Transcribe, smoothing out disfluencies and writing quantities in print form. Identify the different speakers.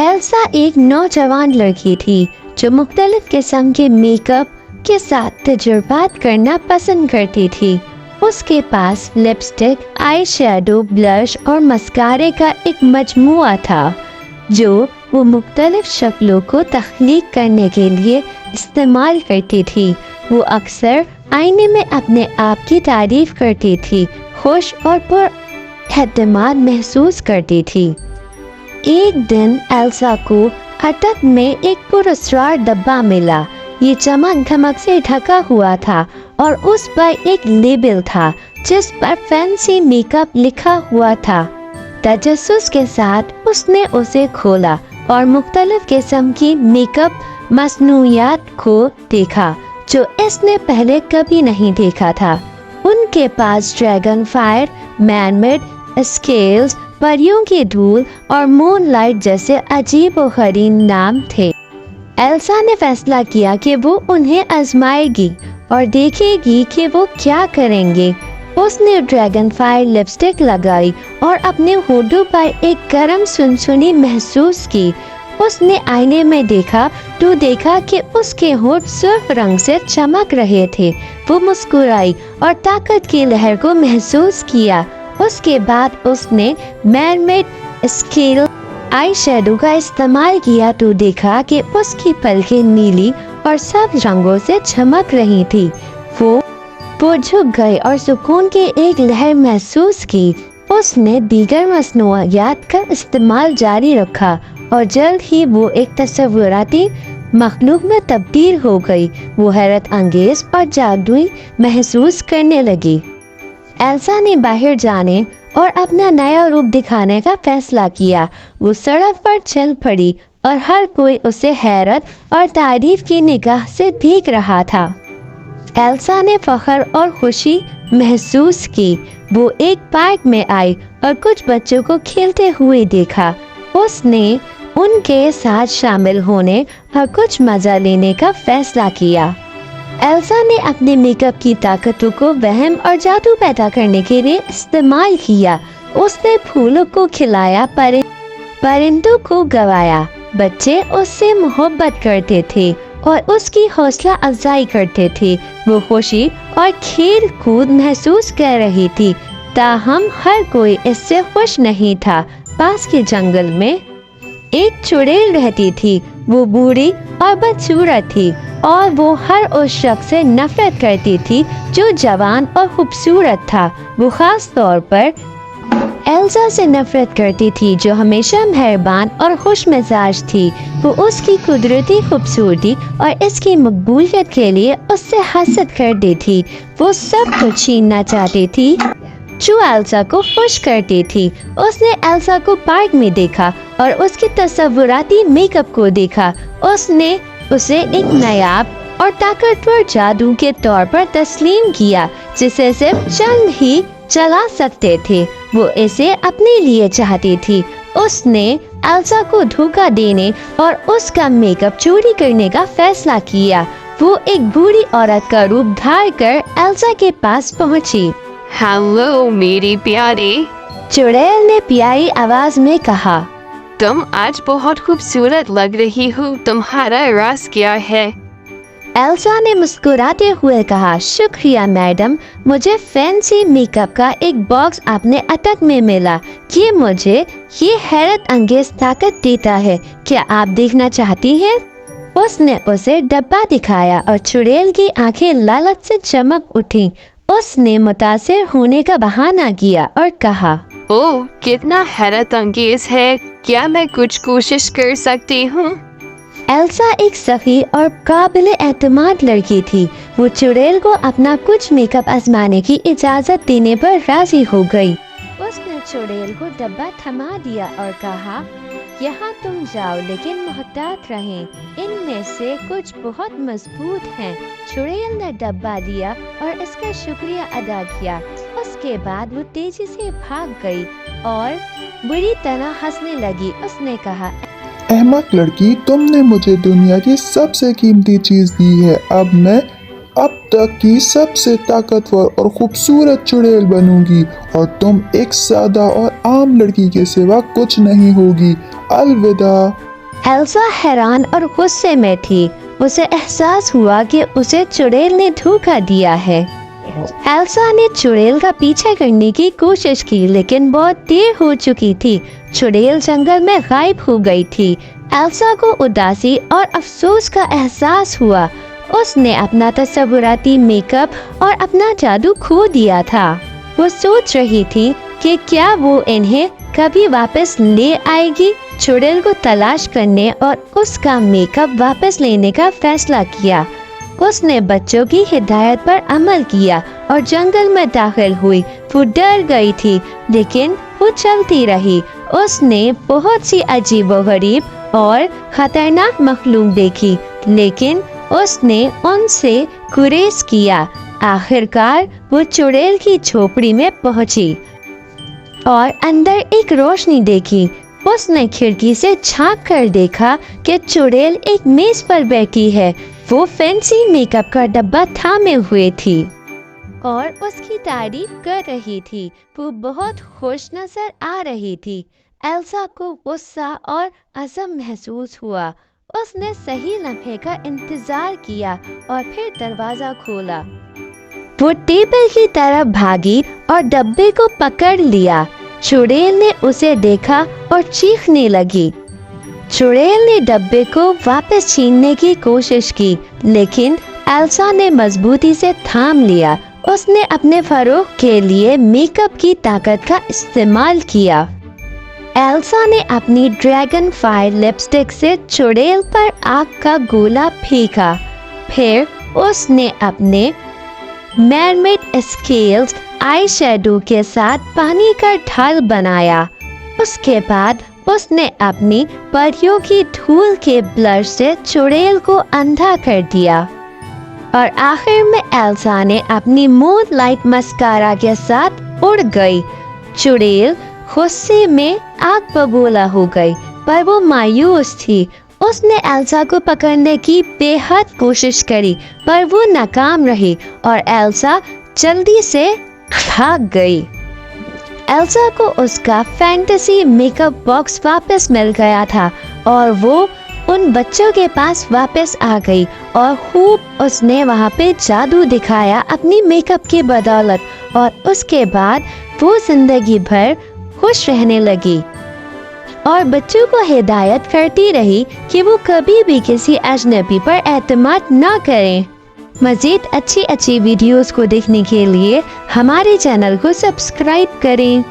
Speaker 1: Elsa एक नौजवान लड़की थी जो मुख्तलिफ किस्म के मेकअप के साथ तजुर्बात करना पसंद करती थी। उसके पास लिपस्टिक, आई शेडो, ब्लश और मस्कारे का एक मजमुआ था जो वो मुख्तलिफ शक्लों को तख्लीक करने के लिए इस्तेमाल करती थी। वो अक्सर आईने में अपने आप की तारीफ करती थी, खुश और पुरएतमाद महसूस करती थी। एक दिन एल्सा को अटक में एक पुरस्कार डब्बा मिला। ये चमक धमक से ढका हुआ था और उस पर एक लेबल था जिस पर फैंसी मेकअप लिखा हुआ था। तजस्सुस के साथ उसने उसे खोला और मुख्तलिफ किस्म की मेकअप मसनूयात को देखा जो इसने पहले कभी नहीं देखा था। उनके पास ड्रैगन फायर, मैनमेड स्केल्स, परियों की धूल और मूनलाइट जैसे अजीब व गरीब नाम थे। एल्सा ने फैसला किया कि वो उन्हें आजमाएगी और देखेगी कि वो क्या करेंगे। उसने ड्रैगन फायर लिपस्टिक लगाई और अपने होठों पर एक गर्म सुनसुनी महसूस की। उसने आईने में देखा तो देखा कि उसके होठ सुर्ख रंग से चमक रहे थे। वो मुस्कुराई और ताकत की लहर को महसूस किया। उसके बाद उसने मैनमेड स्केल आई शेडो का इस्तेमाल किया तो देखा कि उसकी पलकें नीली और सब्ज रंगों से चमक रही थी। वो झुक गए और सुकून की एक लहर महसूस की। उसने दीगर मसनूआत का इस्तेमाल जारी रखा और जल्द ही वो एक तस्वुराती मखलूक में तब्दील हो गई। वो हैरत अंगेज और जादुई महसूस करने लगी। एल्सा ने बाहर जाने और अपना नया रूप दिखाने का फैसला किया। वो सड़क पर चल पड़ी और हर कोई उसे हैरत और तारीफ की निगाह से देख रहा था। एल्सा ने फख्र और खुशी महसूस की। वो एक पार्क में आई और कुछ बच्चों को खेलते हुए देखा। उसने उनके साथ शामिल होने और कुछ मजा लेने का फैसला किया। एल्सा ने अपने मेकअप की ताकतों को वहम और जादू पैदा करने के लिए इस्तेमाल किया। उसने फूलों को खिलाया, परिंदों को गवाया। बच्चे उससे मोहब्बत करते थे और उसकी हौसला अफजाई करते थे। वो खुशी और खेल कूद महसूस कर रही थी, ताहम हर कोई इससे खुश नहीं था। पास के जंगल में एक चुड़ैल रहती थी। वो बूढ़ी और बदसूरत थी और वो हर उस शख्स से नफरत करती थी जो जवान और खूबसूरत था। वो खास तौर पर एल्सा से नफरत करती थी जो हमेशा मेहरबान और खुश मिजाज थी। वो उसकी कुदरती खूबसूरती और इसकी मकबूलियत के लिए उससे हसद करती थी। वो सब कुछ छीनना चाहती थी जो एल्सा को खुश करती थी। उसने एल्सा को पार्क में देखा और उसके तस्वुराती मेकअप को देखा। उसने उसे एक नायाब और ताकतवर जादू के तौर पर तस्लीम किया जिसे सिर्फ चंद ही चला सकते थे। वो इसे अपने लिए चाहती थी। उसने एल्सा को धोखा देने और उसका मेकअप चोरी करने का फैसला किया। वो एक बूढ़ी औरत का रूप धार कर एल्सा के पास पहुंची।
Speaker 2: हेलो मेरी प्यारी,
Speaker 1: चुड़ैल ने प्यारी आवाज में कहा,
Speaker 2: तुम आज बहुत खूबसूरत लग रही हो। तुम्हारा राज क्या है?
Speaker 1: एल्सा ने मुस्कुराते हुए कहा, शुक्रिया मैडम, मुझे फैंसी मेकअप का एक बॉक्स अपने अटक में मिला। ये मुझे ये हैरत अंगेज ताकत देता है। क्या आप देखना चाहती हैं? उसने उसे डब्बा दिखाया और चुड़ैल की आंखें लालच से चमक उठी। उसने मुतासिर होने का बहाना किया और कहा,
Speaker 2: ओह, कितना हैरत अंगेज है। क्या मैं कुछ कोशिश कर सकती हूँ?
Speaker 1: एल्सा एक सखी और काबिल एतमाद लड़की थी। वो चुड़ैल को अपना कुछ मेकअप आजमाने की इजाजत देने पर राजी हो गई। उसने चुड़ैल को डब्बा थमा दिया और कहा, यहाँ तुम जाओ लेकिन मोहतात रहें। इनमें से कुछ बहुत मजबूत हैं। चुड़ैल ने डब्बा लिया और इसका शुक्रिया अदा किया। उसके बाद वो तेजी से भाग गई और बुरी तरह हंसने लगी। उसने कहा,
Speaker 3: अहमक लड़की, तुमने मुझे दुनिया की सबसे कीमती चीज दी है। अब मैं अब तक की सबसे ताकतवर और खूबसूरत चुड़ैल बनूंगी और तुम एक सादा और आम लड़की के सिवा कुछ नहीं होगी। अलविदा।
Speaker 1: एल्सा हैरान और गुस्से में थी। उसे एहसास हुआ कि उसे चुड़ैल ने धोखा दिया है। एल्सा ने चुड़ैल का पीछा करने की कोशिश की, लेकिन बहुत देर हो चुकी थी। चुड़ैल जंगल में गायब हो गई थी। एल्सा को उदासी और अफसोस का एहसास हुआ। उसने अपना तस्वुराती मेकअप और अपना जादू खो दिया था। वो सोच रही थी कि क्या वो इन्हें कभी वापस ले आएगी। चुड़ैल को तलाश करने और उसका मेकअप वापस लेने का फैसला किया। उसने बच्चों की हिदायत पर अमल किया और जंगल में दाखिल हुई। वो डर गई थी, लेकिन वो चलती रही। उसने बहुत सी अजीबोगरीब और खतरनाक मखलूक देखी, लेकिन उसने उनसे गुरेज किया। आखिरकार वो चुड़ैल की झोपड़ी में पहुंची और अंदर एक रोशनी देखी। उसने खिड़की से झांक कर देखा कि चुड़ैल एक मेज पर बैठी है। वो फैंसी मेकअप का डब्बा थामे हुए थी और उसकी तारीफ कर रही थी। वो बहुत खुश नजर आ रही थी। एल्सा को गुस्सा और अज़म महसूस हुआ। उसने सही लम्हे का इंतजार किया और फिर दरवाजा खोला। वो टेबल की तरफ भागी और डब्बे को पकड़ लिया। चुड़ैल ने उसे देखा और चीखने लगी। चुड़ैल ने डब्बे को वापस छीनने की कोशिश की, लेकिन एल्सा ने मजबूती से थाम लिया। उसने अपने फरोग के लिए मेकअप की ताकत का इस्तेमाल किया। एल्सा ने अपनी ड्रैगन फायर लिपस्टिक से चुड़ैल पर आग का गोला फेंका। फिर उसने अपने मरमेड स्केल्स आई शैडो के साथ पानी का ढाल बनाया। उसके बाद उसने अपनी परियों की धूल के ब्लश से चुड़ैल को अंधा कर दिया और आखिर में एल्सा ने अपनी मून लाइट मस्कारा के साथ उड़ गई। चुड़ैल गुस्से में आग बबूला हो गई, पर वो मायूस थी। उसने एल्सा को पकड़ने की बेहद कोशिश करी, पर वो नाकाम रही और एल्सा जल्दी से भाग गई। एल्सा को उसका फैंटेसी मेकअप बॉक्स वापस मिल गया था और वो उन बच्चों के पास वापस आ गई और खूब उसने वहाँ पे जादू दिखाया अपनी मेकअप की बदौलत। और उसके बाद वो जिंदगी भर खुश रहने लगी और बच्चों को हिदायत करती रही कि वो कभी भी किसी अजनबी पर एतमाद न करें। मज़ीद अच्छी वीडियोस को देखने के लिए हमारे चैनल को सब्सक्राइब करें।